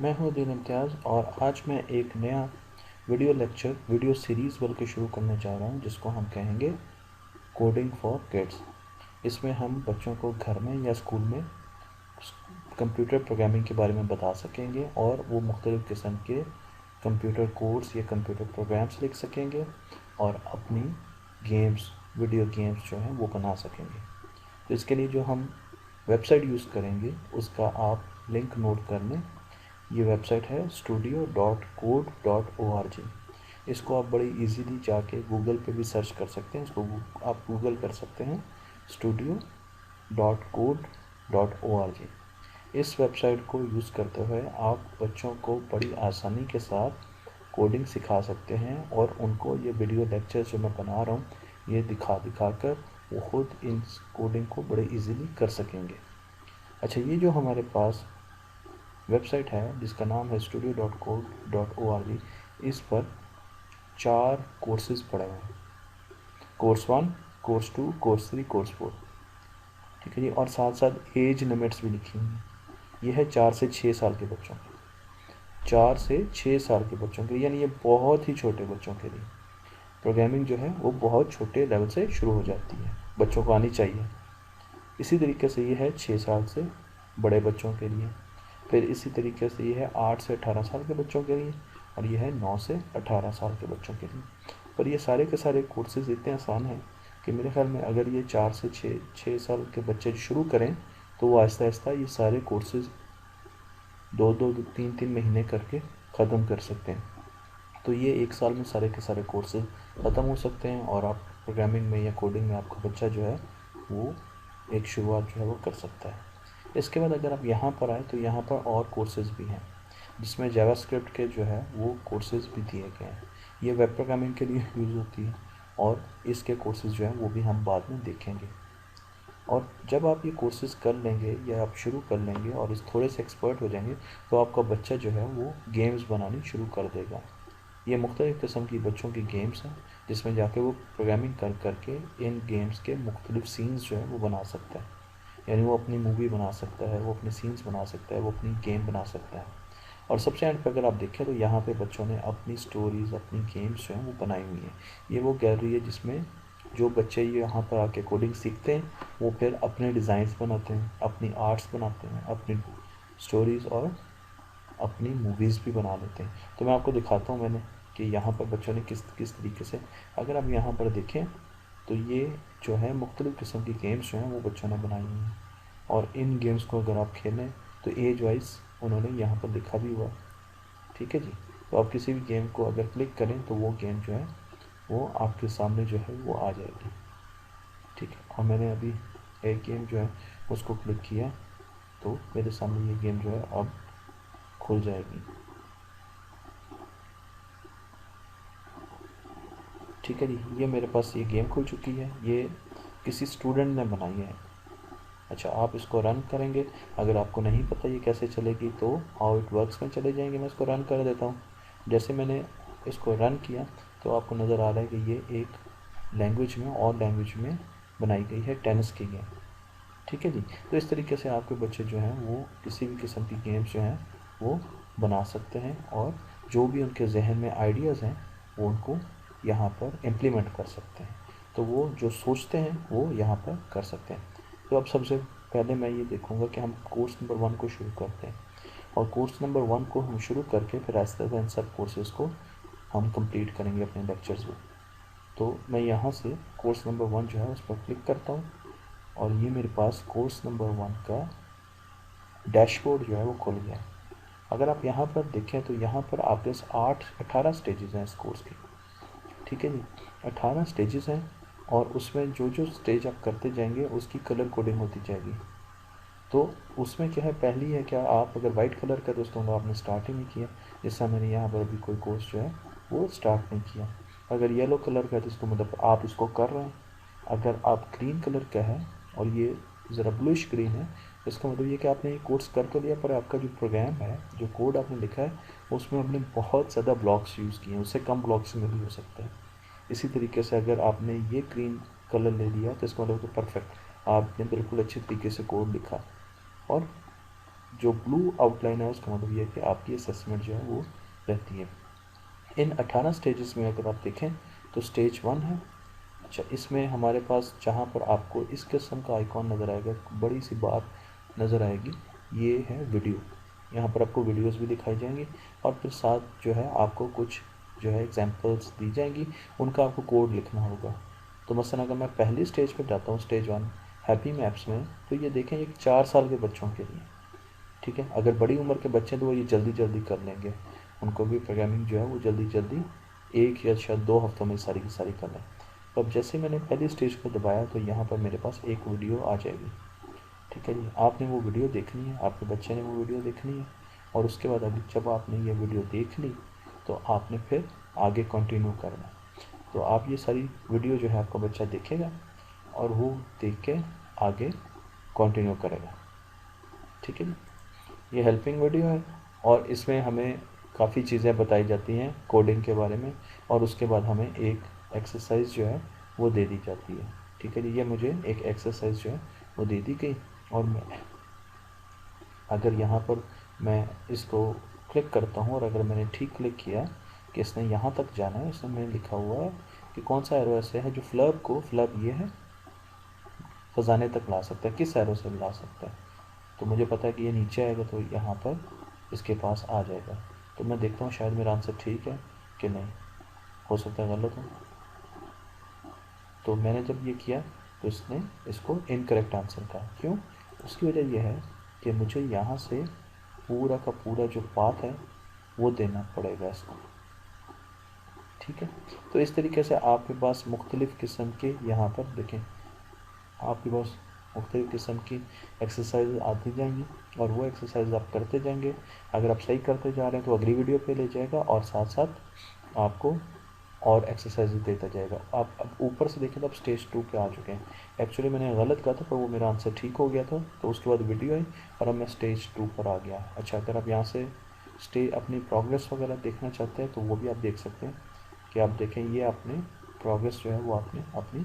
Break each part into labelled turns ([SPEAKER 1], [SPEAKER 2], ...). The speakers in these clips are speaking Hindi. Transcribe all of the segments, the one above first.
[SPEAKER 1] मैं हूं दीन इम्तियाज़ और आज मैं एक नया वीडियो सीरीज़ बल्कि शुरू करने जा रहा हूं जिसको हम कहेंगे कोडिंग फॉर किड्स। इसमें हम बच्चों को घर में या स्कूल में कंप्यूटर प्रोग्रामिंग के बारे में बता सकेंगे और वो मुख्तलिफ़ किस्म के कंप्यूटर कोड्स या कंप्यूटर प्रोग्राम्स लिख सकेंगे और अपनी वीडियो गेम्स जो हैं वो बना सकेंगे। तो इसके लिए जो हम वेबसाइट यूज़ करेंगे उसका आप लिंक नोट कर लें। ये वेबसाइट है studio.code.org। इसको आप बड़ी इजीली जाके गूगल पे भी सर्च कर सकते हैं। इसको आप गूगल कर सकते हैं studio.code.org। इस वेबसाइट को यूज़ करते हुए आप बच्चों को बड़ी आसानी के साथ कोडिंग सिखा सकते हैं और उनको ये वीडियो लेक्चर जो मैं बना रहा हूँ ये दिखा कर वो खुद इन कोडिंग को बड़े इजीली कर सकेंगे। अच्छा, ये जो हमारे पास वेबसाइट है जिसका नाम है studio.code.org, इस पर 4 कोर्सेज़ पड़े हुए हैं। Course 1, course 2, course 3, course 4। ठीक है जी। और साथ साथ एज लिमिट्स भी लिखी हुई हैं। ये है 4 से 6 साल के बच्चों के 4 से 6 साल के बच्चों के लिए, यानी ये बहुत ही छोटे बच्चों के लिए प्रोग्रामिंग जो है वो बहुत छोटे लेवल से शुरू हो जाती है, बच्चों को आनी चाहिए। इसी तरीके से ये है 6 साल से बड़े बच्चों के लिए। फिर इसी तरीके से ये है 8 से 18 साल के बच्चों के लिए और ये है 9 से 18 साल के बच्चों के लिए। पर ये सारे के सारे कोर्सेज़ इतने आसान हैं कि मेरे ख्याल में अगर ये 4 से 6 साल के बच्चे शुरू करें तो वो आहिस्ता आहिस्ता ये सारे कोर्सेज़ 2-3 महीने करके ख़त्म कर सकते हैं। तो ये 1 साल में सारे के सारे कोर्सेज़ ख़त्म हो सकते हैं और आप प्रोग्रामिंग में या कोडिंग में आपका बच्चा जो है वो एक शुरुआत जो है वो कर सकता है। इसके बाद अगर आप यहाँ पर आए तो यहाँ पर और कोर्सेज़ भी हैं जिसमें जावास्क्रिप्ट के जो है वो कोर्सेज़ भी दिए गए हैं। ये वेब प्रोग्रामिंग के लिए यूज़ होती है और इसके कोर्सेज़ जो हैं वो भी हम बाद में देखेंगे। और जब आप ये कोर्सेज़ कर लेंगे या आप शुरू कर लेंगे और इस थोड़े से एक्सपर्ट हो जाएंगे तो आपका बच्चा जो है वो गेम्स बनानी शुरू कर देगा। ये मुख्तलिफ़ किस्म की बच्चों की गेम्स हैं जिसमें जाके वो प्रोग्रामिंग कर करके इन गेम्स के मुख्तलिफ़ सीन्स जो है वो बना सकता है। यानी वो अपनी मूवी बना सकता है, वो अपने सीन्स बना सकता है, वो अपनी गेम बना सकता है। और सबसे एंड पे अगर आप देखें तो यहाँ पे बच्चों ने अपनी स्टोरीज़, अपनी गेम्स जो हैं वो बनाई हुई हैं। ये वो गैलरी है जिसमें जो बच्चे ये यहाँ पर आके कोडिंग सीखते हैं वो फिर अपने डिज़ाइंस बनाते हैं, अपनी आर्ट्स बनाते हैं, अपनी स्टोरीज़ और अपनी मूवीज़ भी बना लेते हैं। तो मैं आपको दिखाता हूँ मैंने कि यहाँ पर बच्चों ने किस किस तरीके से, अगर आप यहाँ पर देखें तो ये जो है मुख्तलिफ़ किस्म की गेम्स जो हैं वो बच्चों ने बनाई हुई हैं और इन गेम्स को अगर आप खेलें तो एज वाइज उन्होंने यहाँ पर लिखा भी हुआ। ठीक है जी। तो आप किसी भी गेम को अगर क्लिक करें तो वो गेम जो है वो आपके सामने जो है वो आ जाएगी। ठीक है। और मैंने अभी एक गेम जो है उसको क्लिक किया तो मेरे सामने ये गेम जो है अब खुल जाएगी। ठीक है जी। ये मेरे पास ये गेम खुल चुकी है, ये किसी स्टूडेंट ने बनाई है। अच्छा, आप इसको रन करेंगे। अगर आपको नहीं पता ये कैसे चलेगी तो हाउ इट वर्क्स में चले जाएंगे। मैं इसको रन कर देता हूँ। जैसे मैंने इसको रन किया तो आपको नज़र आ रहा है कि ये एक लैंग्वेज में और लैंग्वेज में बनाई गई है, टेनिस की गेम। ठीक है जी। तो इस तरीके से आपके बच्चे जो हैं वो किसी भी किस्म की गेम्स जो हैं वो बना सकते हैं और जो भी उनके जहन में आइडियाज़ हैं वो उनको यहाँ पर इम्प्लीमेंट कर सकते हैं। तो वो जो सोचते हैं वो यहाँ पर कर सकते हैं। तो अब सबसे पहले मैं ये देखूँगा कि हम कोर्स नंबर 1 को शुरू करते हैं और कोर्स नंबर 1 को हम शुरू करके फिर आहिस्ता आहिस्ता इन सब कोर्सेज़ को हम कंप्लीट करेंगे अपने लेक्चर्स में। तो मैं यहाँ से कोर्स नंबर 1 जो है उस पर क्लिक करता हूँ और ये मेरे पास कोर्स नंबर 1 का डैशबोर्ड जो है वो खुल गया। अगर आप यहाँ पर देखें तो यहाँ पर आपके 18 स्टेजेस हैं इस कोर्स के। ठीक है जी। 18 स्टेजेस हैं और उसमें जो जो स्टेज आप करते जाएंगे उसकी कलर कोडिंग होती जाएगी। तो उसमें क्या है, पहली है क्या, आप अगर वाइट कलर का दोस्तों आपने स्टार्ट ही नहीं किया, जैसा मैंने यहाँ पर अभी कोई कोर्स जो है वो स्टार्ट नहीं किया। अगर येलो कलर का है तो इसको मतलब आप इसको कर रहे हैं। अगर आप ग्रीन कलर का है और ये ज़रा ब्लूइश ग्रीन है तो इसका मतलब ये कि आपने ये कोर्स कर तो लिया पर आपका जो प्रोग्राम है, जो कोड आपने लिखा है उसमें आपने बहुत ज़्यादा ब्लॉक्स यूज़ किए हैं, उससे कम ब्लॉक्स में भी हो सकता है। इसी तरीके से अगर आपने ये ग्रीन कलर ले लिया तो इसका मतलब तो परफेक्ट, आपने बिल्कुल अच्छे तरीके से कोड लिखा। और जो ब्लू आउटलाइन है उसका मतलब ये है कि आपकी असेसमेंट जो है वो रहती है। इन 18 स्टेजेस में अगर आप देखें तो स्टेज 1 है। अच्छा, इसमें हमारे पास जहाँ पर आपको इस किस्म का आइकॉन नज़र आएगा, बड़ी सी बात नज़र आएगी, ये है वीडियो। यहाँ पर आपको वीडियोस भी दिखाई जाएंगी और फिर साथ जो है आपको कुछ जो है एग्जांपल्स दी जाएंगी, उनका आपको कोड लिखना होगा। तो मसलन अगर मैं पहली स्टेज पर जाता हूँ, स्टेज 1 हैप्पी मैप्स में, तो ये देखें ये 4 साल के बच्चों के लिए, ठीक है। अगर बड़ी उम्र के बच्चे हैं तो वो ये जल्दी जल्दी कर लेंगे, उनको भी प्रोग्रामिंग जो है वो जल्दी जल्दी 1 या शायद 2 हफ्तों में सारी की सारी कर लें। तो अब जैसे मैंने पहली स्टेज को दबाया तो यहाँ पर मेरे पास एक वीडियो आ जाएगी, ठीक है जी। आपने वो वीडियो देखनी है, आपके बच्चे ने वो वीडियो देखनी है, और उसके बाद अभी जब आपने ये वीडियो देख ली तो आपने फिर आगे कंटिन्यू करना है। तो आप ये सारी वीडियो जो है आपका बच्चा देखेगा और वो देख के आगे कंटिन्यू करेगा, ठीक है जी। ये हेल्पिंग वीडियो है और इसमें हमें काफ़ी चीज़ें बताई जाती हैं कोडिंग के बारे में, और उसके बाद हमें एक एक्सरसाइज जो है वो दे दी जाती है, ठीक है जी। ये मुझे एक एक्सरसाइज जो है वो दे दी गई, और मैं अगर यहाँ पर मैं इसको क्लिक करता हूँ और अगर मैंने ठीक क्लिक किया कि इसने यहाँ तक जाना है, इसमें मैंने लिखा हुआ है कि कौन सा एरो ऐसे है जो फ्लब ये है ख़जाने तक ला सकता है, किस एरो से ला सकता है। तो मुझे पता है कि ये नीचे आएगा तो यहाँ पर इसके पास आ जाएगा। तो मैं देखता हूँ शायद मेरा आंसर ठीक है कि नहीं, हो सकता है गलत हो। तो मैंने जब ये किया तो इसने इसको इनकरेक्ट आंसर कहा। क्यों? उसकी वजह यह है कि मुझे यहाँ से पूरा का पूरा जो पाथ है वो देना पड़ेगा इसको, ठीक है। तो इस तरीके से आपके पास मुख्तलिफ़ किस्म के यहाँ पर देखें, आपके पास मुख्तलिफ़ किस्म की एक्सरसाइज आती जाएंगी और वो एक्सरसाइज आप करते जाएंगे। अगर आप सही करते जा रहे हैं तो अगली वीडियो पे ले जाएगा और साथ साथ आपको और एक्सरसाइज देता जाएगा। आप अब ऊपर से देखें तो आप स्टेज 2 पे आ चुके हैं। एक्चुअली मैंने गलत कहा था पर वो मेरा आंसर ठीक हो गया था, तो उसके बाद वीडियो आई और अब मैं स्टेज 2 पर आ गया। अच्छा, अगर आप यहाँ से अपनी प्रोग्रेस वगैरह देखना चाहते हैं तो वो भी आप देख सकते हैं कि आप देखें ये आपने प्रोग्रेस जो है वो आपने अपनी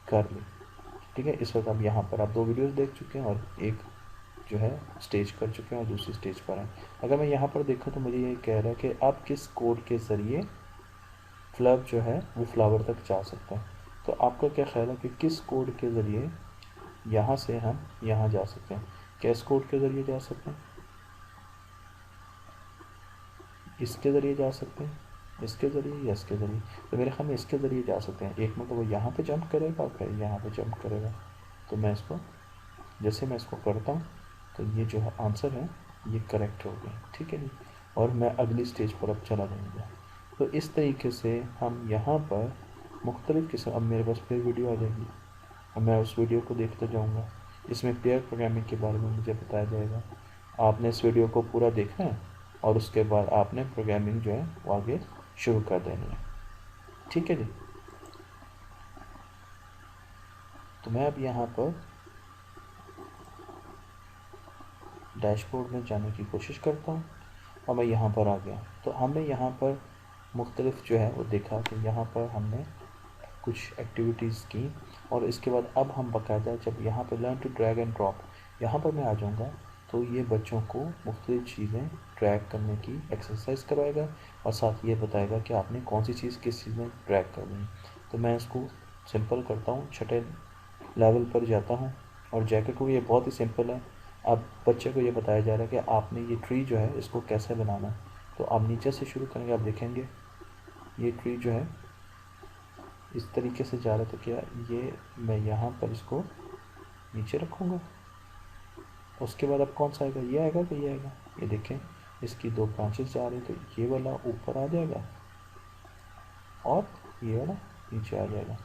[SPEAKER 1] कर ली, ठीक है। इस वक्त अब यहाँ पर आप 2 वीडियोस देख चुके हैं और एक जो है स्टेज कर चुके हैं और दूसरी स्टेज पर हैं। अगर मैं यहाँ पर देखूँ तो मुझे ये कह रहा है कि आप किस कोड के ज़रिए फ्लब जो है वो फ्लावर तक जा सकता है। तो आपका क्या ख्याल है कि किस कोड के ज़रिए यहाँ से हम यहाँ जा सकते हैं? क्या इस कोड के ज़रिए जा सकते हैं, इसके ज़रिए जा सकते हैं, इसके ज़रिए या इसके ज़रिए? तो मेरे ख्याल में इसके ज़रिए जा सकते हैं। एक मतलब वो यहाँ पे जंप करेगा और फिर यहाँ पे जंप करेगा। तो मैं इसको जैसे मैं इसको करता हूँ तो ये जो है आंसर है ये करेक्ट हो गया, ठीक है जी। और मैं अगली स्टेज पर अब चला जाऊँगा। तो इस तरीके से हम यहाँ पर मुख्तलिफ़ किस्म, अब मेरे पास फिर वीडियो आ जाएगी और मैं उस वीडियो को देखते जाऊँगा। इसमें पेयर प्रोग्रामिंग के बारे में मुझे बताया जाएगा। आपने इस वीडियो को पूरा देखना है और उसके बाद आपने प्रोग्रामिंग जो है वो आगे शुरू कर देनी है, ठीक है जी। तो मैं अब यहाँ पर डैशबोर्ड में जाने की कोशिश करता हूँ और मैं यहाँ पर आ गया। तो हमने यहाँ पर मुख्तलिफ जो है वो देखा कि यहाँ पर हमने कुछ एक्टिविटीज़ की और इसके बाद अब हम बाकायदा जब यहाँ पर learn to drag and drop यहाँ पर मैं आ जाऊँगा तो ये बच्चों को मुख्तलिफ चीज़ें ड्रैग करने की एक्सरसाइज करवाएगा और साथ ये बताएगा कि आपने कौन सी चीज़ किस चीज़ में ड्रैग करनी है। तो मैं इसको सिंपल करता हूँ, छठे लेवल पर जाता हूँ और जैकेट को ये बहुत ही सिंपल है। अब बच्चे को ये बताया जा रहा है कि आपने ये ट्री जो है इसको कैसे बनाना है। तो आप नीचे से शुरू करेंगे, आप देखेंगे ये ट्री जो है इस तरीके से जा रहा है। तो क्या ये मैं यहाँ पर इसको नीचे रखूँगा, उसके बाद अब कौन सा आएगा, ये आएगा कि ये आएगा? ये देखें इसकी 2 ब्रांचेस जा रही है तो ये वाला ऊपर आ जाएगा और ये वाला नीचे आ जाएगा।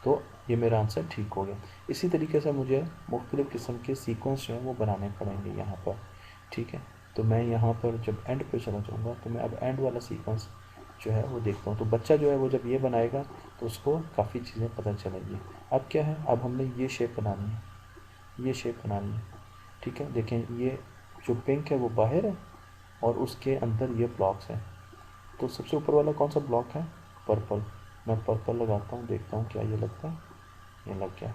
[SPEAKER 1] तो ये मेरा आंसर ठीक हो गया। इसी तरीके से मुझे मुख्तलिफ़ किस्म के सीक्वेंस जो हैं वो बनाने पड़ेंगे यहाँ पर, ठीक है। तो मैं यहाँ पर जब एंड पे चला जाऊँगा तो मैं अब एंड वाला सीक्वेंस जो है वो देखता हूँ। तो बच्चा जो है वो जब ये बनाएगा तो उसको काफ़ी चीज़ें पता चलेंगी। अब क्या है, अब हमने ये शेप बनानी है, ये शेप बनानी है, ठीक है। देखें ये जो पिंक है वो बाहर है और उसके अंदर ये ब्लॉक्स हैं। तो सबसे ऊपर वाला कौन सा ब्लॉक है, पर्पल। मैं पर्पल लगाता हूँ, देखता हूँ क्या ये लगता है, ये लग गया।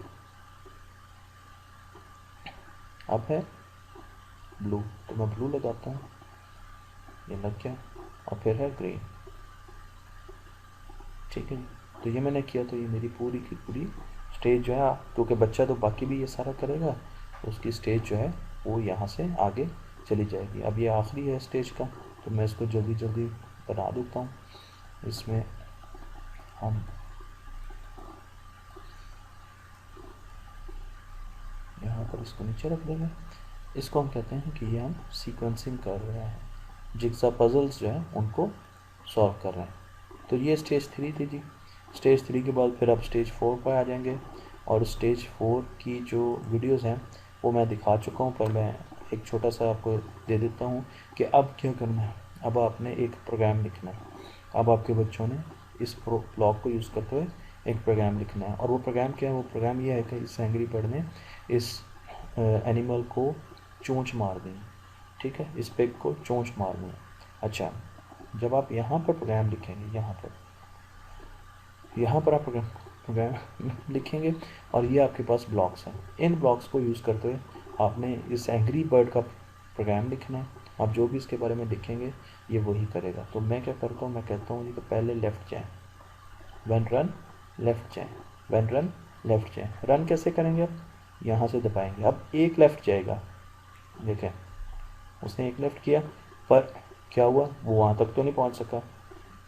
[SPEAKER 1] अब है ब्लू, तो मैं ब्लू लगाता हूँ, ये लग गया, और फिर है ग्रीन। ठीक है, तो ये मैंने किया, तो ये मेरी पूरी की पूरी स्टेज जो है, क्योंकि बच्चा तो बाकी भी ये सारा करेगा, तो उसकी स्टेज जो है वो यहाँ से आगे चली जाएगी। अब ये आखिरी है स्टेज का, तो मैं इसको जल्दी जल्दी बना देता हूँ। इसमें हम यहाँ पर इसको नीचे रख देंगे। इसको हम कहते हैं कि ये हम सीक्वेंसिंग कर रहे हैं, जिग्सा पजल्स जो हैं उनको सॉल्व कर रहे हैं। तो ये स्टेज 3 थी जी। स्टेज 3 के बाद फिर आप स्टेज 4 पर आ जाएंगे, और स्टेज 4 की जो वीडियोस हैं वो मैं दिखा चुका हूँ, पर मैं एक छोटा सा आपको दे देता हूँ कि अब क्या करना है। अब आपने एक प्रोग्राम लिखना है। अब आपके बच्चों ने इस ब्लॉक को यूज़ करते हुए एक प्रोग्राम लिखना है, और वो प्रोग्राम क्या है? वो प्रोग्राम ये है कि इस एंग्री बर्ड ने इस एनिमल को चोंच मार दी। ठीक है, इस पिग को चोंच मारनी है। अच्छा, जब आप यहाँ पर प्रोग्राम लिखेंगे, यहाँ पर आप प्रोग्राम लिखेंगे, और ये आपके पास ब्लॉक्स हैं। इन ब्लॉक्स को यूज़ करते हुए आपने इस एंग्री बर्ड का प्रोग्राम लिखना है। आप जो भी इसके बारे में लिखेंगे ये वही करेगा। तो मैं क्या करता हूँ, मैं कहता हूँ कि पहले लेफ़्ट जाएँ, वन रन लेफ़्ट जाएँ, वन रन लेफ़्ट जाएँ। रन कैसे करेंगे? अब यहाँ से दबाएंगे, अब एक लेफ़्ट जाएगा। देखें, उसने एक लेफ़्ट किया, पर क्या हुआ? वो वहाँ तक तो नहीं पहुँच सका।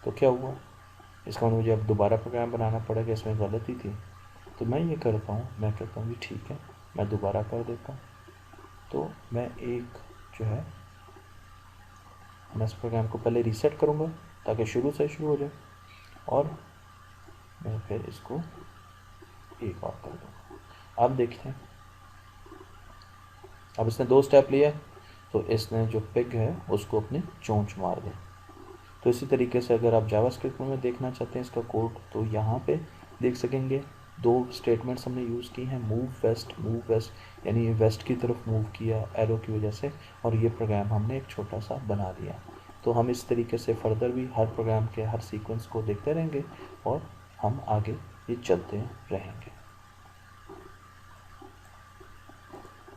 [SPEAKER 1] तो क्या हुआ? इसका मतलब मुझे अब दोबारा प्रोग्राम बनाना पड़ेगा, इसमें गलती थी। तो मैं ये करता हूँ, मैं कहता हूँ कि ठीक है, मैं दोबारा कर देता हूँ। तो मैं एक जो है, मैं इस प्रोग्राम को पहले रीसेट करूँगा ताकि शुरू से शुरू हो जाए, और मैं फिर इसको एक और कर दूँगा। अब देखते हैं, अब इसने 2 स्टेप लिया, तो इसने जो पिग है उसको अपनी चोंच मार दी। तो इसी तरीके से अगर आप जावास्क्रिप्ट में देखना चाहते हैं इसका कोड, तो यहाँ पे देख सकेंगे 2 स्टेटमेंट्स हमने यूज़ की हैं, मूव वेस्ट, यानी वेस्ट की तरफ मूव किया एरो की वजह से, और ये प्रोग्राम हमने एक छोटा सा बना दिया। तो हम इस तरीके से फर्दर भी हर प्रोग्राम के हर सीक्वेंस को देखते रहेंगे, और हम आगे ये चलते रहेंगे।